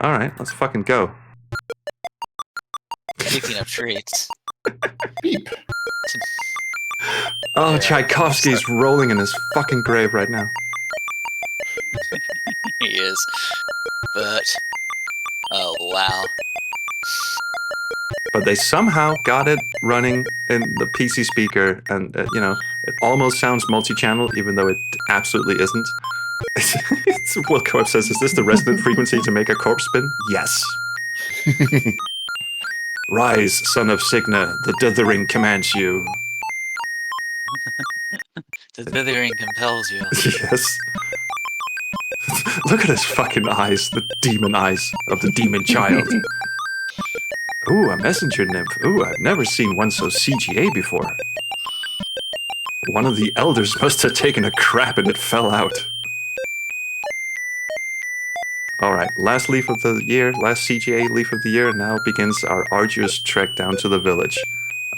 All right, let's fucking go. Speaking of treats. Beep. Oh, Yeah, Tchaikovsky's rolling in his fucking grave right now. He is. But, oh wow. But they somehow got it running in the PC speaker, and it almost sounds multi-channel, even though it absolutely isn't. Will Corp says, "Is this the resonant frequency to make a corpse spin?" Yes. Rise, son of Cigna, the dithering commands you. The dithering compels you. Yes. Look at his fucking eyes, the demon eyes of the demon child. Ooh, a messenger nymph. Ooh, I've never seen one so CGA before. One of the elders must have taken a crap and it fell out. Alright, last leaf of the year, last CGA leaf of the year, now begins our arduous trek down to the village.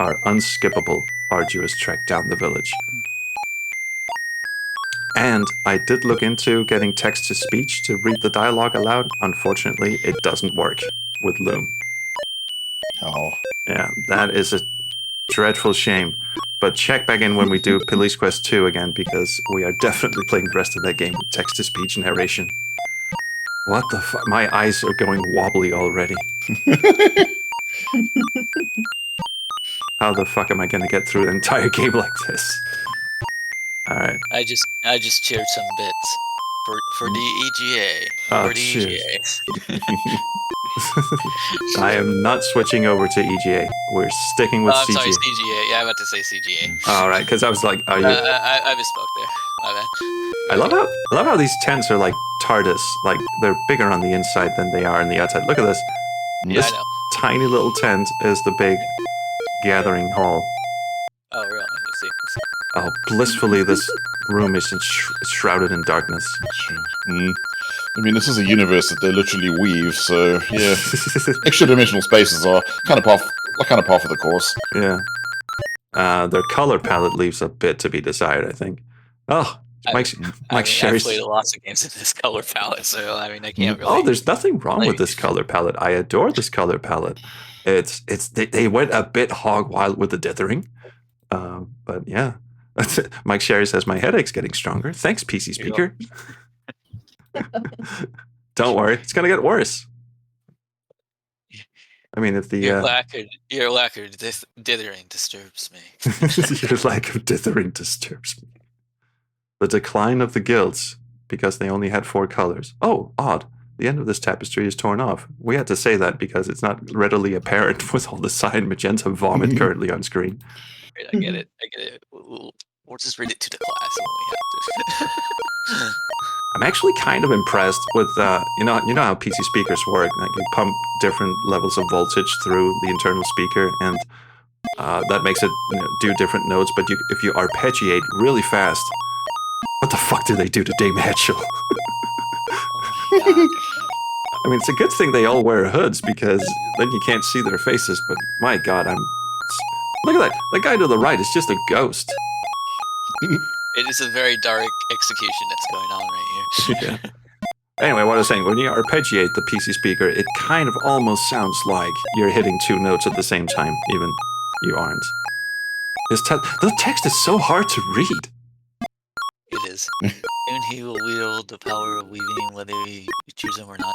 Our unskippable, arduous trek down the village. And I did look into getting text-to-speech to read the dialogue aloud. Unfortunately, it doesn't work with Loom. Oh. Yeah, that is a dreadful shame. But check back in when we do Police Quest 2 again, because we are definitely playing the rest of that game with text-to-speech narration. What the fuck? My eyes are going wobbly already. How the fuck am I gonna get through the entire game like this? Alright. I just cheered some bits for the EGA. Oh, for the cheers. EGA. I am not switching over to EGA. We're sticking with I'm CGA. sorry, CGA. Yeah, I meant to say CGA. Alright, because I was like, are you... I misspoke there. My bad. I love how these tents are like TARDIS. Like, they're bigger on the inside than they are on the outside. Look at this. Yeah, This I know. tiny little tent is the big gathering hall. Oh, really? Let's see. Oh, blissfully, this room is shrouded in darkness. Mm. I mean, this is a universe that they literally weave, so yeah. Extra dimensional spaces are kind of par for the course. Yeah. Their color palette leaves a bit to be desired, I think. Oh, Mike Sherry's... I've played lots of games in this color palette, so I mean, I can't really... Oh, there's nothing wrong with this color palette. I adore this color palette. They went a bit hog wild with the dithering. But yeah. Mike Sherry says, my headache's getting stronger. Thanks, PC Speaker. Don't worry, it's gonna get worse. I mean, if the your lack of dithering disturbs me. your lack of dithering disturbs me. The decline of the guilds, because they only had 4 colors. Oh, odd. The end of this tapestry is torn off. We had to say that because it's not readily apparent with all the cyan magenta vomit currently on screen. I get it. We'll just read it to the class when we have to. I'm actually kind of impressed with you know how PC speakers work. Like you pump different levels of voltage through the internal speaker, and that makes it do different notes. But if you arpeggiate really fast, what the fuck do they do to Dame Hatchel? I mean, it's a good thing they all wear hoods because then you can't see their faces. But my God, look at that. The guy to the right is just a ghost. It is a very dark execution that's going on right here. Yeah. Anyway, what I was saying, when you arpeggiate the PC speaker, it kind of almost sounds like you're hitting 2 notes at the same time, even you aren't. The text is so hard to read. It is. Soon he will wield the power of weaving, whether you choose him or not.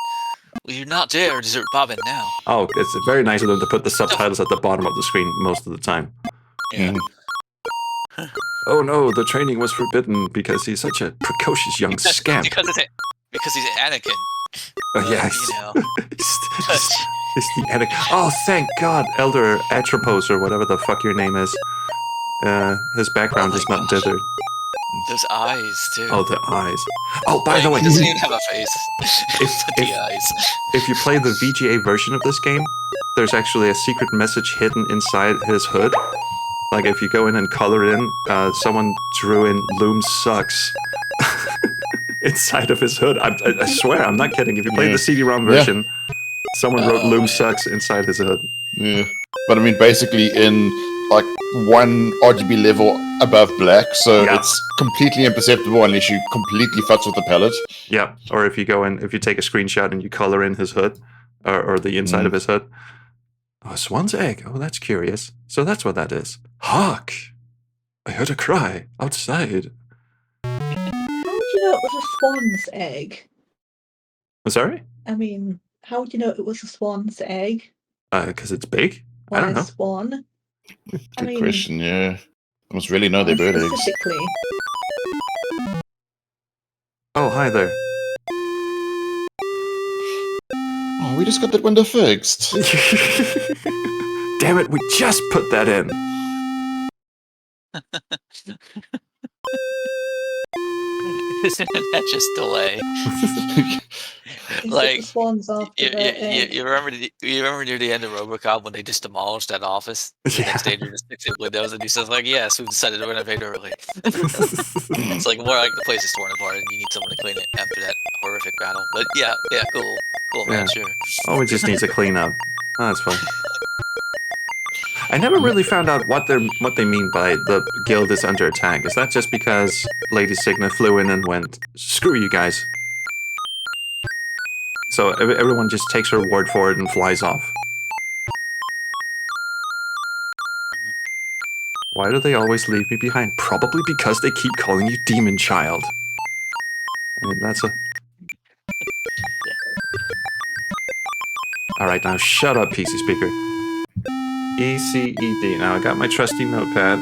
Will you not dare desert Bobbin now? Oh, it's very nice of them to put the subtitles at the bottom of the screen most of the time. Yeah. Oh no, the training was forbidden because he's such a precocious young scamp. Because he's Anakin. Yeah, he's the Anakin. Oh, thank God, Elder Atropos or whatever the fuck your name is. His background is not dithered. Those eyes, too. Oh, the eyes. Oh, by the way, he doesn't even have a face. The eyes. If you play the VGA version of this game, there's actually a secret message hidden inside his hood. Like, if you go in and color in, someone drew in Loom sucks inside of his hood. I swear, I'm not kidding. If you play the CD-ROM version, someone wrote Loom sucks inside his hood. Yeah. But I mean, basically, in like one RGB level above black, so Yeah. it's completely imperceptible unless you completely futz with the palette. Yeah, or if you take a screenshot and you color in his hood, or the inside of his hood. Oh, a swan's egg. Oh, that's curious. So that's what that is. Hark! I heard a cry outside. How would you know it was a swan's egg? Sorry? I mean, how would you know it was a swan's egg? Because it's big? I Why don't a know. swan? Good question, yeah. I must really know their bird eggs. Specifically. Oh, hi there. Oh, we just got that window fixed. Damn it, we just put that in. Isn't that just delay? Like, the swans after the egg. You remember near the end of RoboCop when they just demolished that office? The next day they're just fixing windows, and he says like, "Yes, we decided to renovate early." It's like more like the place is torn apart, and you need someone to clean it after that horrific battle. But yeah, cool, man, sure. Oh, it just needs a cleanup. Oh, that's fine. I never really found out what they mean by the guild is under attack. Is that just because Lady Signa flew in and went, "Screw you guys"? So everyone just takes her word for it and flies off. Why do they always leave me behind? Probably because they keep calling you Demon Child. I mean, that's a... Alright, now shut up, PC Speaker. ECED. Now I got my trusty notepad.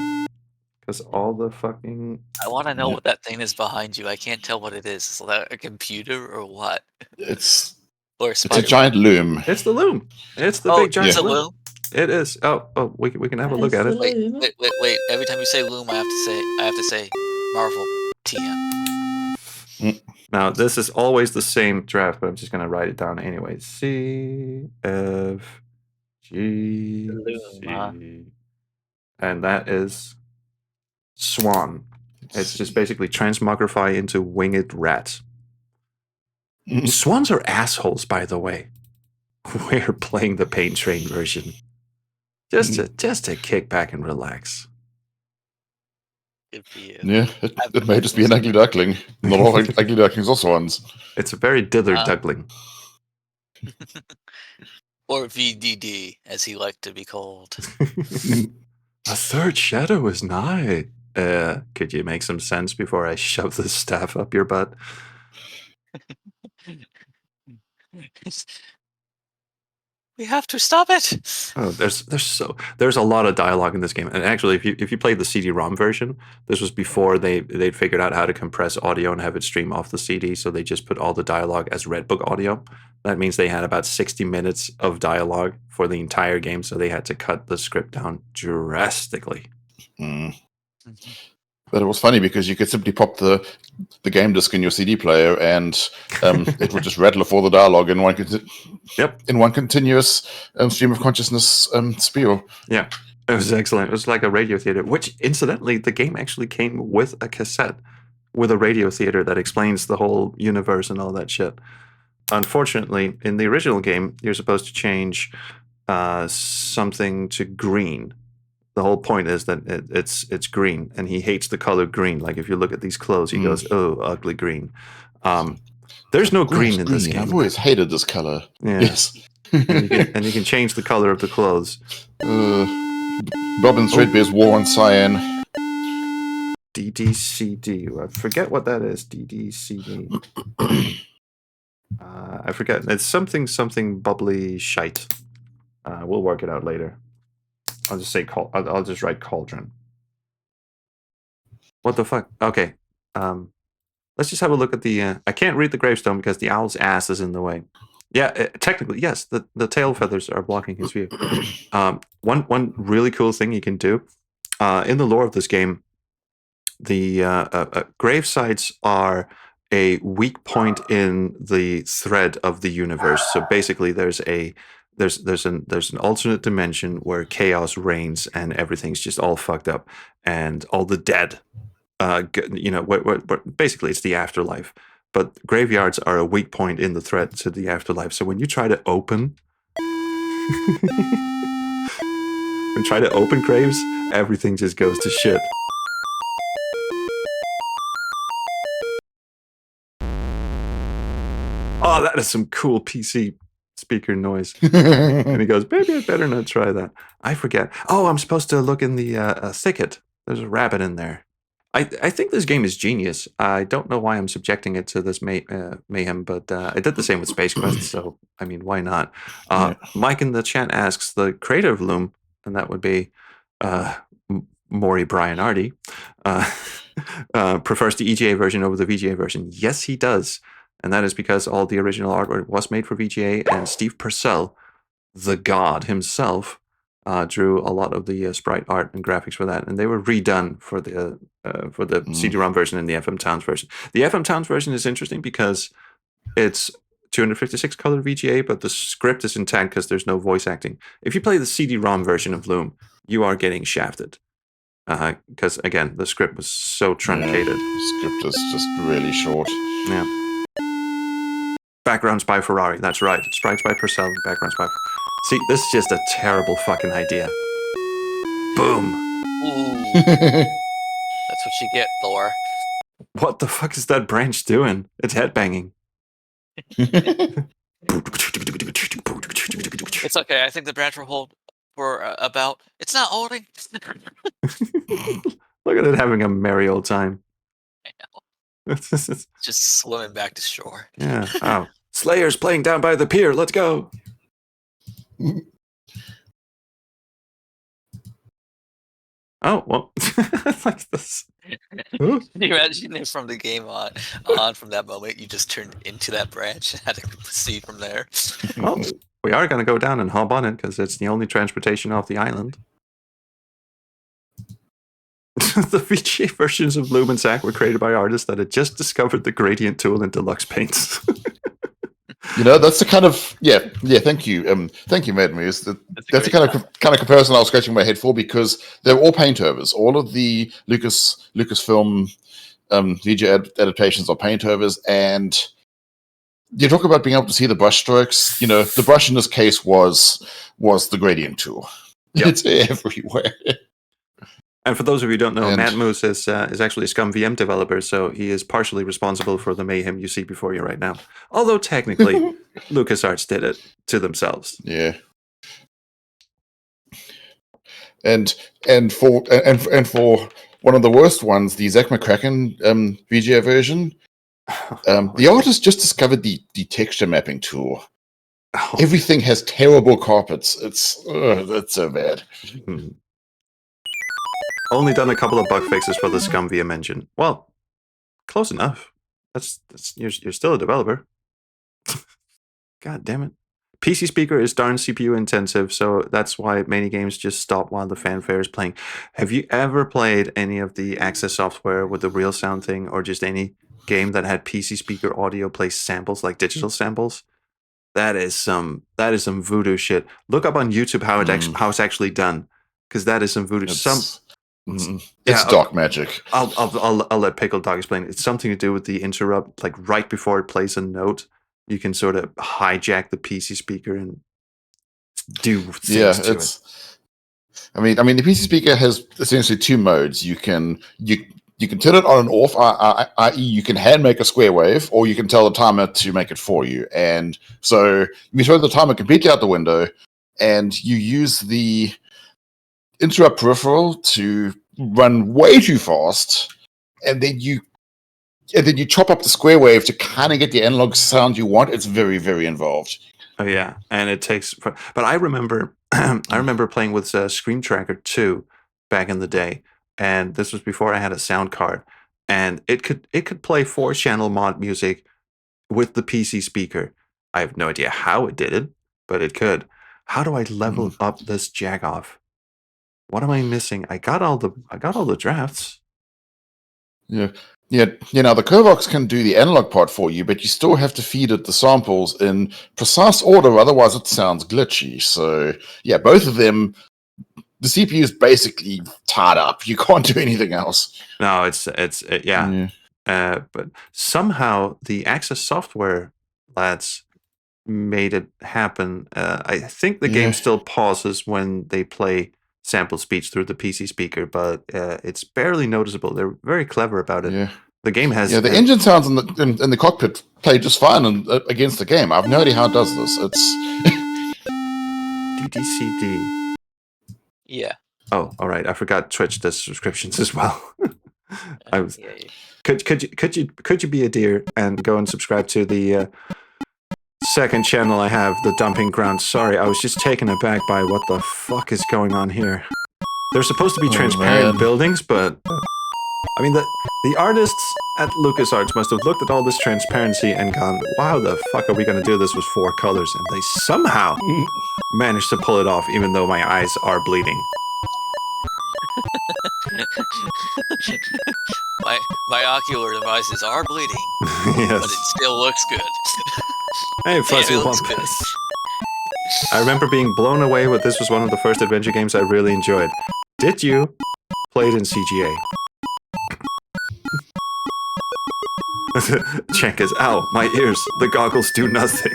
Because all the fucking... I want to know what that thing is behind you. I can't tell what it is. Is that a computer or what? It's Or a giant loom. It's the loom. It's the big giant loom. It is. Oh, we can have a look at it. Wait. Every time you say loom, I have to say Marvel TM. Now, this is always the same draft, but I'm just going to write it down anyway. C, F, G, C. And that is Swan. It's just basically transmogrify into winged rats. Swans are assholes, by the way. We're playing the Paint Train version. Just to kick back and relax. Good for you. Yeah, it may just be an ugly duckling. Not all ugly ducklings are swans. It's a very dithered duckling. Or VDD, as he liked to be called. A third shadow is nigh. Could you make some sense before I shove the staff up your butt? We have to stop it. Oh, there's a lot of dialogue in this game, and actually, if you played the CD-ROM version, this was before they'd figured out how to compress audio and have it stream off the CD. So they just put all the dialogue as Redbook audio. That means they had about 60 minutes of dialogue for the entire game, so they had to cut the script down drastically. But it was funny because you could simply pop the game disc in your CD player, and it would just rattle off all the dialogue in one continuous stream of consciousness spiel. Yeah, it was excellent. It was like a radio theater, which incidentally, the game actually came with a cassette with a radio theater that explains the whole universe and all that shit. Unfortunately, in the original game, you're supposed to change something to green. The whole point is that it's green, and he hates the color green. Like if you look at these clothes, he goes, "Oh, ugly green." There's no green in this game. I've always hated this color. Yeah. Yes, and you can change the color of the clothes. Robin Threadbare's War on Cyan. DDCD. I forget what that is. DDCD. I forget. It's something bubbly shite. We'll work it out later. I'll just say I'll just write cauldron. What the fuck? Okay. Let's just have a look at the... I can't read the gravestone because the owl's ass is in the way. Yeah, technically, yes. The tail feathers are blocking his view. One really cool thing you can do in the lore of this game, the grave sites are a weak point in the thread of the universe. So basically, there's an alternate dimension where chaos reigns and everything's just all fucked up, and all the dead, basically it's the afterlife. But graveyards are a weak point in the thread to the afterlife. So when you try to open, graves, everything just goes to shit. Oh, that is some cool PC speaker noise. And he goes, maybe I'd better not try that. I forget. Oh, I'm supposed to look in the thicket. There's a rabbit in there. I think this game is genius. I don't know why I'm subjecting it to this mayhem, but I did the same with Space Quest, so I mean, why not? Mike in the chat asks, the creator of Loom, and that would be Moriarty, prefers the EGA version over the VGA version. Yes, he does. And that is because all the original artwork was made for VGA, and Steve Purcell, the god himself, drew a lot of the sprite art and graphics for that, and they were redone for the CD-ROM version and the FM Towns version. The FM Towns version is interesting because it's 256 color VGA, but the script is intact because there's no voice acting. If you play the CD-ROM version of Loom, you are getting shafted because again, the script was so truncated. The script is just really short. Yeah. Backgrounds by Ferrari. That's right. Sprites by Purcell. Backgrounds by. See, this is just a terrible fucking idea. Boom. Ooh. That's what you get, Thor. What the fuck is that branch doing? It's headbanging. It's okay. I think the branch will hold for about. It's not holding. Look at it having a merry old time. I know. Just swimming back to shore. Yeah. Oh. Slayer's playing down by the pier. Let's go. Oh, well. Like this. Can you imagine if from the game on from that moment you just turned into that branch and had to proceed from there? Well, we are going to go down and hop on it because it's the only transportation off the island. The VGA versions of Loom and Zack were created by artists that had just discovered the gradient tool in deluxe paints. You know, that's the kind of Thank you, Mad Moose. That's the kind of comparison I was scratching my head for, because they're all paint overs. All of the Lucasfilm VGA adaptations are paint overs, and you talk about being able to see the brush strokes. You know, the brush in this case was the gradient tool. Yep. It's everywhere. And for those of you who don't know, Matt Moose is actually a Scum VM developer, so he is partially responsible for the mayhem you see before you right now. Although technically, LucasArts did it to themselves. Yeah. And for one of the worst ones, the Zach McCracken VGA version, the artist just discovered the texture mapping tool. Oh. Everything has terrible carpets. That's so bad. Mm-hmm. Only done a couple of bug fixes for the Scum VM engine. Well, close enough. You're still a developer. God damn it. PC Speaker is darn CPU intensive, so that's why many games just stop while the fanfare is playing. Have you ever played any of the Access software with the real sound thing, or just any game that had PC Speaker audio play samples, like digital samples? That is some voodoo shit. Look up on YouTube how it's actually done, because that is some voodoo. It's dark magic. I'll let Pickle Dog explain. It's something to do with the interrupt, like right before it plays a note, you can sort of hijack the PC speaker and do things to it. I mean, the PC speaker has essentially two modes. You can turn it on and off, i.e. you can hand make a square wave, or you can tell the timer to make it for you. And so you throw the timer completely out the window, and you use the interrupt peripheral to run way too fast, and then you chop up the square wave to kind of get the analog sound you want. It's very, very involved. Oh yeah, and it takes. But I remember, playing with Screen Tracker 2 back in the day, and this was before I had a sound card, and it could play 4-channel mod music with the PC speaker. I have no idea how it did it, but it could. How do I level up this jagoff? What am I missing? I got all the drafts. Yeah. Now the Covox can do the analog part for you, but you still have to feed it the samples in precise order, otherwise it sounds glitchy. So yeah, both of them, the CPU is basically tied up. You can't do anything else. No, yeah. But somehow the Access software lads made it happen. I think the game still pauses when they play sample speech through the PC speaker, but it's barely noticeable. They're very clever about it. The game has the engine sounds in the cockpit play just fine against the game. I have no idea how it does this. It's DDCD. Yeah. Oh, all right. I forgot Twitch does subscriptions as well. I was. Yeah. Could you be a dear and go and subscribe to the second channel I have, the Dumping Ground? Sorry, I was just taken aback by what the fuck is going on here. They're supposed to be transparent buildings, but I mean the artists at LucasArts must have looked at all this transparency and gone, "Wow, the fuck are we going to do this with 4 colors?" And they somehow managed to pull it off, even though my eyes are bleeding. my ocular devices are bleeding, Yes. but it still looks good. Hey, Fuzzy It looks Wumpus. I remember being blown away with this was one of the first adventure games I really enjoyed. Did you play it in CGA? Check is, ow, my ears. The goggles do nothing.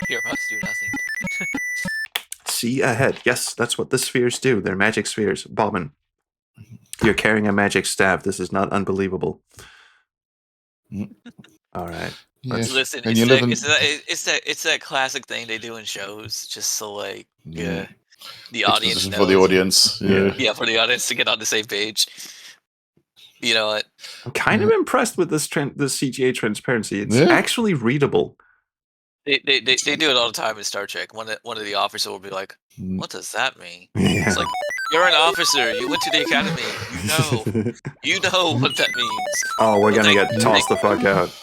Your must do nothing. See ahead. Yes, that's what the spheres do. They're magic spheres. Bobbin, you're carrying a magic staff. This is not unbelievable. All right. Yeah. Listen, And it's that classic thing they do in shows, just so like the audience knows. For the audience. Yeah, for the audience to get on the same page. You know what? I'm kind of impressed with this CGA transparency. It's actually readable. They do it all the time in Star Trek. One of the officers will be like, "What does that mean?" Yeah. It's like, you're an officer. You went to the academy. You know what that means. Oh, we're gonna get tossed the fuck out.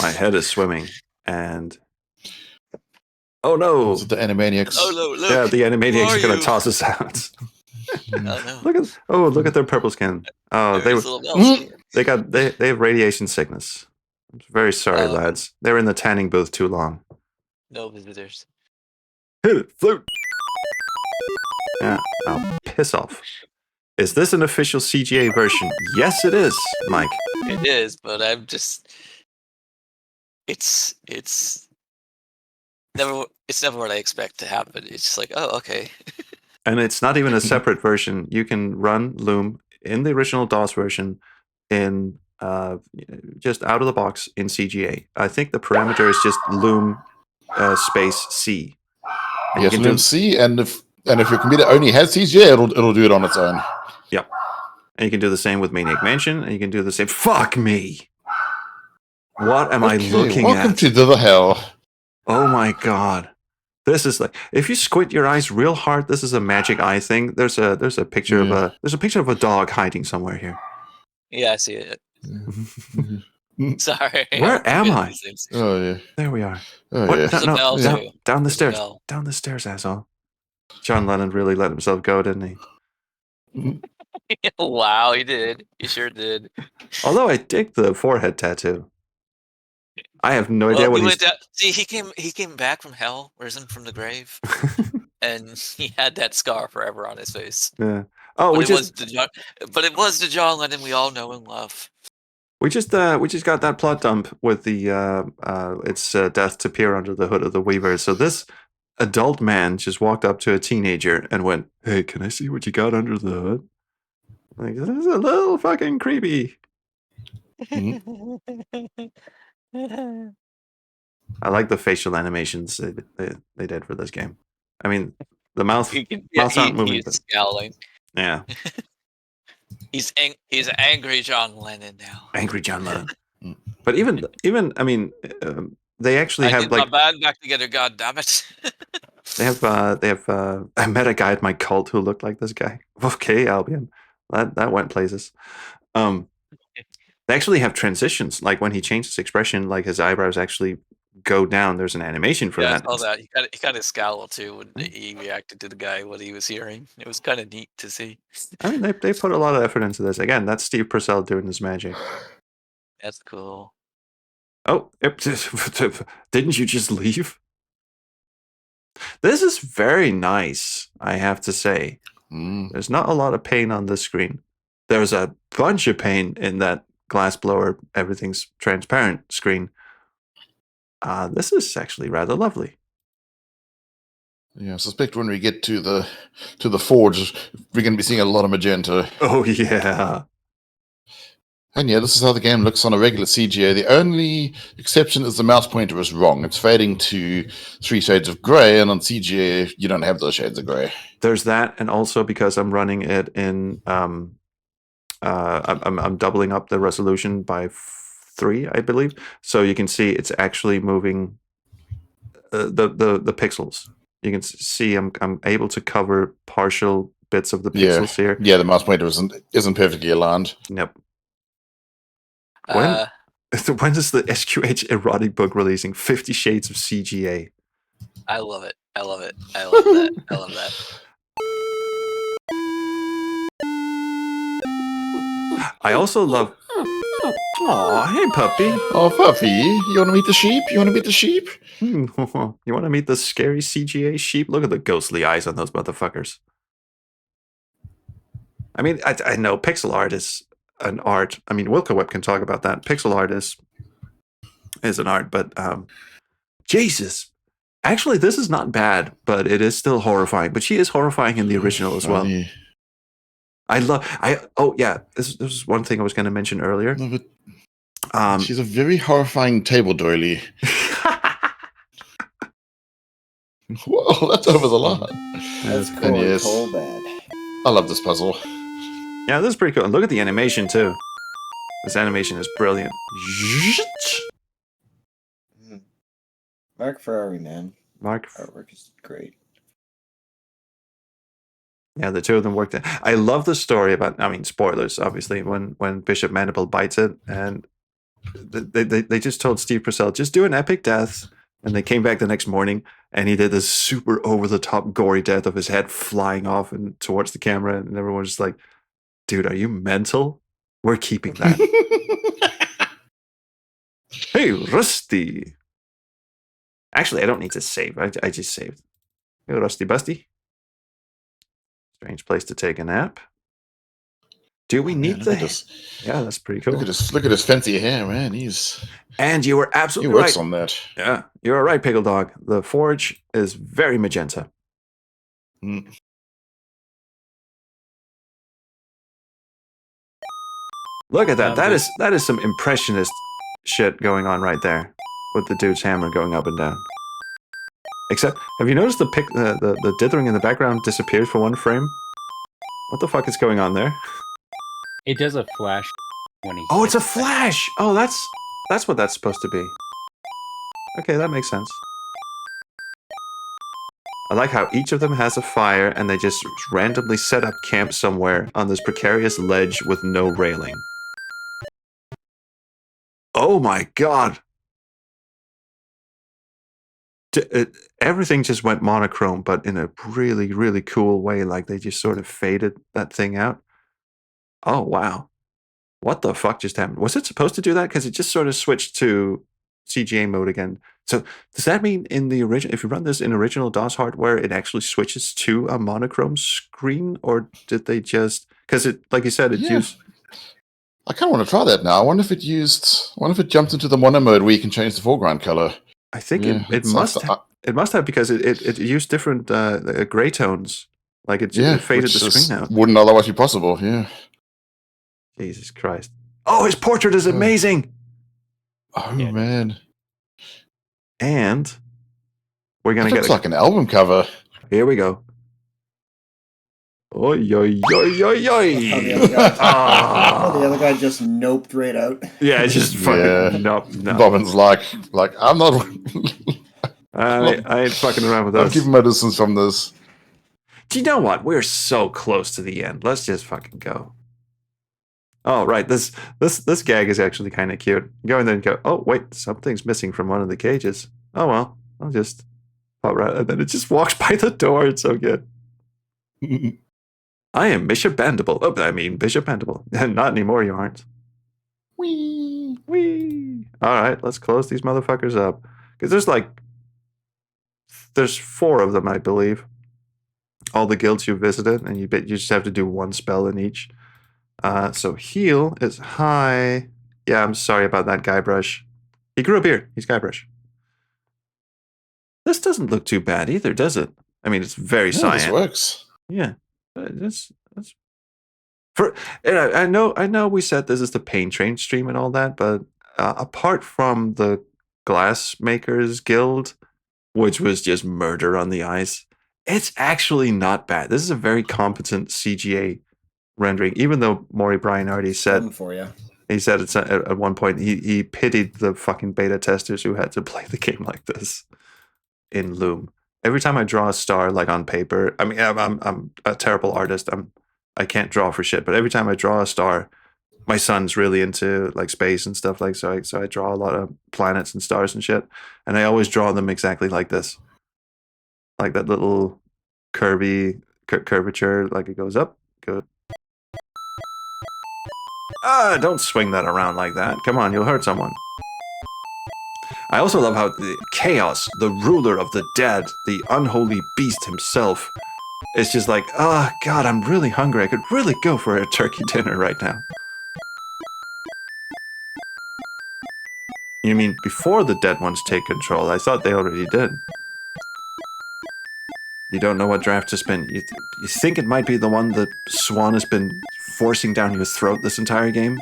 My head is swimming, and oh no! The Animaniacs. Oh no! Look, yeah, the Animaniacs are gonna toss us out. No. Look at their purple skin. Oh, they have radiation sickness. I'm very sorry, lads. They were in the tanning booth too long. No visitors. Hit it, float. Yeah, now piss off. Is this an official CGA version? Yes, it is, Mike. It is, but I'm just. It's never what I expect to happen. It's just like, oh, okay. And it's not even a separate version. You can run Loom in the original DOS version in just out of the box in CGA. I think the parameter is just Loom space C. And yes, Loom C, and if your computer only has CGA, it'll do it on its own. Yep. And you can do the same with Maniac Mansion, and you can do the same. Fuck me! What am I looking at? Welcome to the hell. Oh my god. This is like, if you squint your eyes real hard, this is a magic eye thing. There's a picture of a dog hiding somewhere here. Yeah, I see it. Sorry. Where am I? Oh yeah. There we are. Oh yeah. Down the stairs. Down the stairs, asshole. John Lennon really let himself go, didn't he? Wow, he did. He sure did. Although I dig the forehead tattoo. I have no idea what he's... See, he came back from hell, risen from the grave, and he had that scar forever on his face. Yeah. Oh, but it was the John Lennon we all know and love. We just got that plot dump with the it's death to peer under the hood of the Weaver. So this adult man just walked up to a teenager and went, "Hey, can I see what you got under the hood?" Like, this is a little fucking creepy. I like the facial animations they did for this game. I mean, the mouth's not moving. He's scowling. Yeah. He's angry John Lennon now. Angry John Lennon. But even I mean, they actually have get my band back together. God damn it! They have. I met a guy at my cult who looked like this guy. Okay, Albion, that went places. They actually have transitions, like when he changed his expression, like his eyebrows actually go down. There's an animation for that. I saw that. He kind of scowled too when he reacted to the guy, what he was hearing. It was kind of neat to see. I mean, they put a lot of effort into this. Again, that's Steve Purcell doing his magic. That's cool. Oh, didn't you just leave? This is very nice, I have to say. There's not a lot of paint on this screen. There's a bunch of paint in that glass blower, everything's transparent screen. This is actually rather lovely. Yeah, I suspect when we get to the forge, we're going to be seeing a lot of magenta. Oh yeah, And yeah, this is how the game looks on a regular CGA. The only exception is the mouse pointer is wrong. It's fading to 3 shades of grey, and on CGA, you don't have those shades of grey. There's that, and also because I'm running it in, I'm doubling up the resolution by 3, I believe. So you can see it's actually moving the pixels. You can see I'm able to cover partial bits of the pixels here. Yeah, the mouse pointer isn't perfectly aligned. Yep. When is the SQH erotic book releasing? 50 Shades of CGA. I love it. I love it. I love that. I love that. I also love. Aw, hey puppy. Oh, puppy, you want to meet the sheep? You want to meet the sheep? You want to meet the scary CGA sheep? Look at the ghostly eyes on those motherfuckers. I mean, I know pixel art is an art. I mean, Wilco Web can talk about that. Pixel art is an art, but Jesus. Actually, this is not bad, but it is still horrifying. But she is horrifying in the original as well. Oh yeah, this is one thing I was going to mention earlier. No, but she's a very horrifying table doily. Whoa, that's over the line. That's cool. And yes, Cool bad. I love this puzzle. Yeah, this is pretty cool. And look at the animation too. This animation is brilliant. Mark Ferrari, man. Mark. Artwork is great. Yeah, the two of them worked. I love the story about. I mean, spoilers, obviously. When Bishop Mandible bites it, and they just told Steve Purcell, just do an epic death, and they came back the next morning, and he did this super over the top gory death of his head flying off and towards the camera, and everyone was just like, "Dude, are you mental? We're keeping that." Hey, Rusty. Actually, I don't need to save. I just saved. Hey, Rusty Busty. Strange place to take a nap. Do we need the? Yeah, that's pretty cool. Look at his fancy hair, man. And you were absolutely he works right on that. Yeah, you were right, Pickle Dog. The forge is very magenta. Mm. Look at that. That is some impressionist shit going on right there, with the dude's hammer going up and down. Except, have you noticed the dithering in the background disappeared for one frame? What the fuck is going on there? It does a flash when he. Oh, it's a flash. Oh, that's what that's supposed to be. Okay, that makes sense. I like how each of them has a fire, and they just randomly set up camp somewhere on this precarious ledge with no railing. Oh my god! Everything just went monochrome, but in a really, really cool way. Like they just sort of faded that thing out. Oh wow! What the fuck just happened? Was it supposed to do that? Because it just sort of switched to CGA mode again. So does that mean in the original, if you run this in original DOS hardware, it actually switches to a monochrome screen, or did they just? Because it, like you said, it used. I kind of want to try that now. I wonder if it jumped into the mono mode where you can change the foreground color. I think it must have because it used different gray tones. Like it faded the screen out. Wouldn't otherwise be possible. Yeah. Jesus Christ! Oh, his portrait is amazing. Oh yeah. Man. And we're gonna get like an album cover. Here we go. Oi, oi, oi, oi, oi. The other guy just noped right out. Yeah, just fucking nope. Bobbin's like I'm not. I ain't fucking around with I'm this. keeping my distance from this. Do you know what? We're so close to the end. Let's just fucking go. Oh right, this gag is actually kind of cute. Go in there and go. Oh wait, something's missing from one of the cages. Oh well, I'll just pop right, and then it just walks by the door. It's so good. I am Bishop Mandible. Oh, I mean Bishop Mandible. Not anymore. You aren't. Wee wee. All right, let's close these motherfuckers up because there's 4 of them, I believe. All the guilds you visited, and you just have to do 1 spell in each. So heal is high. Yeah, I'm sorry about that, Guybrush. He grew a beard. He's Guybrush. This doesn't look too bad either, does it? I mean, it's very cyan. This works. Yeah, that's For I know we said this is the Pain Train stream and all that, but apart from the Glass Makers Guild, which was just murder on the ice, it's actually not bad. This is a very competent CGA rendering, even though Brian already said Fun for you. he said it's at one point he pitied the fucking beta testers who had to play the game like this in Loom. Every time I draw a star like on paper, I mean I'm a terrible artist. I can't draw for shit, but every time I draw a star, my son's really into like space and stuff like so I draw a lot of planets and stars and shit, and I always draw them exactly like this, like that little curvature, like it goes up, goes. Don't swing that around like that. Come on, you'll hurt someone. I also love how the Chaos, the ruler of the dead, the unholy beast himself, is just like, oh god, I'm really hungry. I could really go for a turkey dinner right now. You mean before the dead ones take control? I thought they already did. You don't know what draft has been. You think it might be the one that Swan has been forcing down your throat this entire game?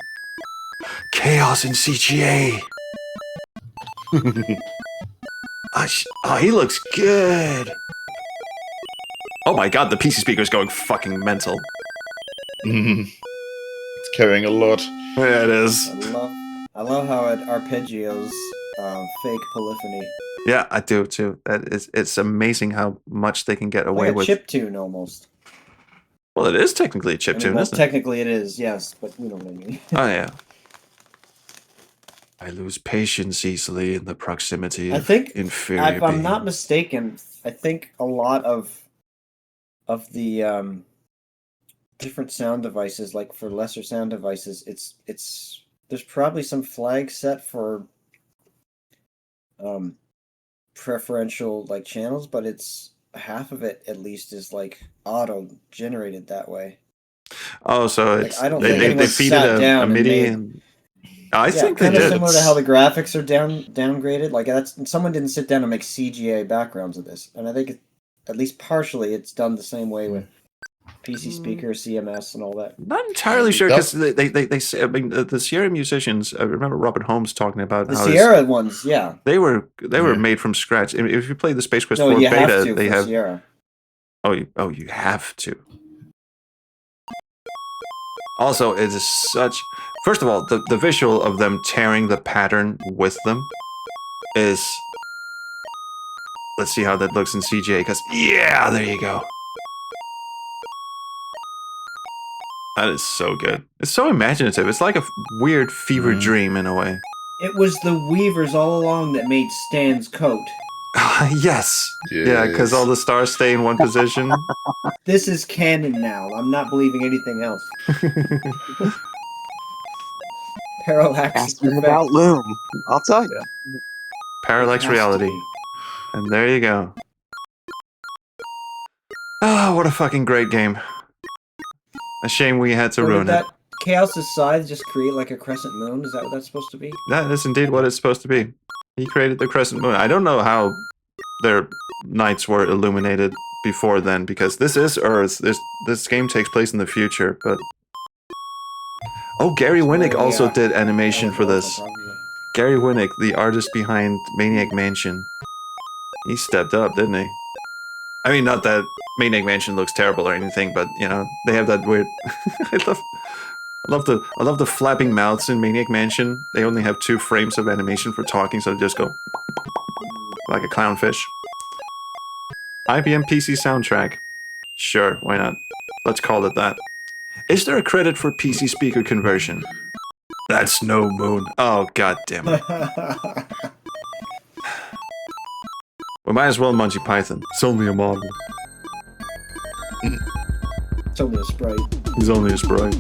Chaos in CGA! Oh, he looks good! Oh my god, the PC speaker is going fucking mental. It's carrying a lot. Yeah, it is. I love how it arpeggios fake polyphony. Yeah, I do too. It's amazing how much they can get away Like a with. chiptune almost. Well, it is technically a chiptune, Well, isn't it? technically it is, yes, but you know what I mean. Oh yeah. I lose patience easily in the proximity of inferior if I'm not beings. mistaken, I think a lot of the different sound devices, like for lesser sound devices, it's there's probably some flag set for preferential like channels, but it's half of it at least is like auto generated that way. Oh, so Like, it's I don't they think anyone feed sat it a down and MIDI made- and I Yeah, think they kind of did. similar to how the graphics are downgraded. Like someone didn't sit down and make CGA backgrounds of this, and I think at least partially it's done the same way with PC speaker, CMS, and all that. Not entirely sure because they say, I mean the Sierra musicians. I remember Robert Holmes talking about The how Sierra ones, yeah. they were made from scratch. I mean, if you play the Space Quest 4 you beta, have to they for have. Sierra. You have to. Also, it is such. First of all, the visual of them tearing the pattern with them is. Let's see how that looks in CGA. Because yeah, there you go. That is so good. It's so imaginative. It's like a weird fever dream in a way. It was the Weavers all along that made Stan's coat. Yes. Yeah, because all the stars stay in one position. This is canon now. I'm not believing anything else. Parallax is Asking perfect. about Loom, I'll tell you. Parallax It has to reality. be. And there you go. Oh, what a fucking great game. A shame we had to Or ruin did that it. Chaos's scythe just create like a crescent moon? Is that what that's supposed to be? That is indeed what it's supposed to be. He created the crescent moon. I don't know how their nights were illuminated before then, because this is Earth. This game takes place in the future, but... Oh, Gary Winnick also did animation for this. Probably. Gary Winnick, the artist behind Maniac Mansion. He stepped up, didn't he? I mean, not that Maniac Mansion looks terrible or anything, but, you know, they have that weird... I love the flapping mouths in Maniac Mansion. They only have 2 frames of animation for talking, so they just go like a clownfish. IBM PC soundtrack. Sure, why not? Let's call it that. Is there a credit for PC speaker conversion? That's no moon. Oh, god damn it. We might as well Monty Python. It's only a model. It's only a sprite. He's only a sprite.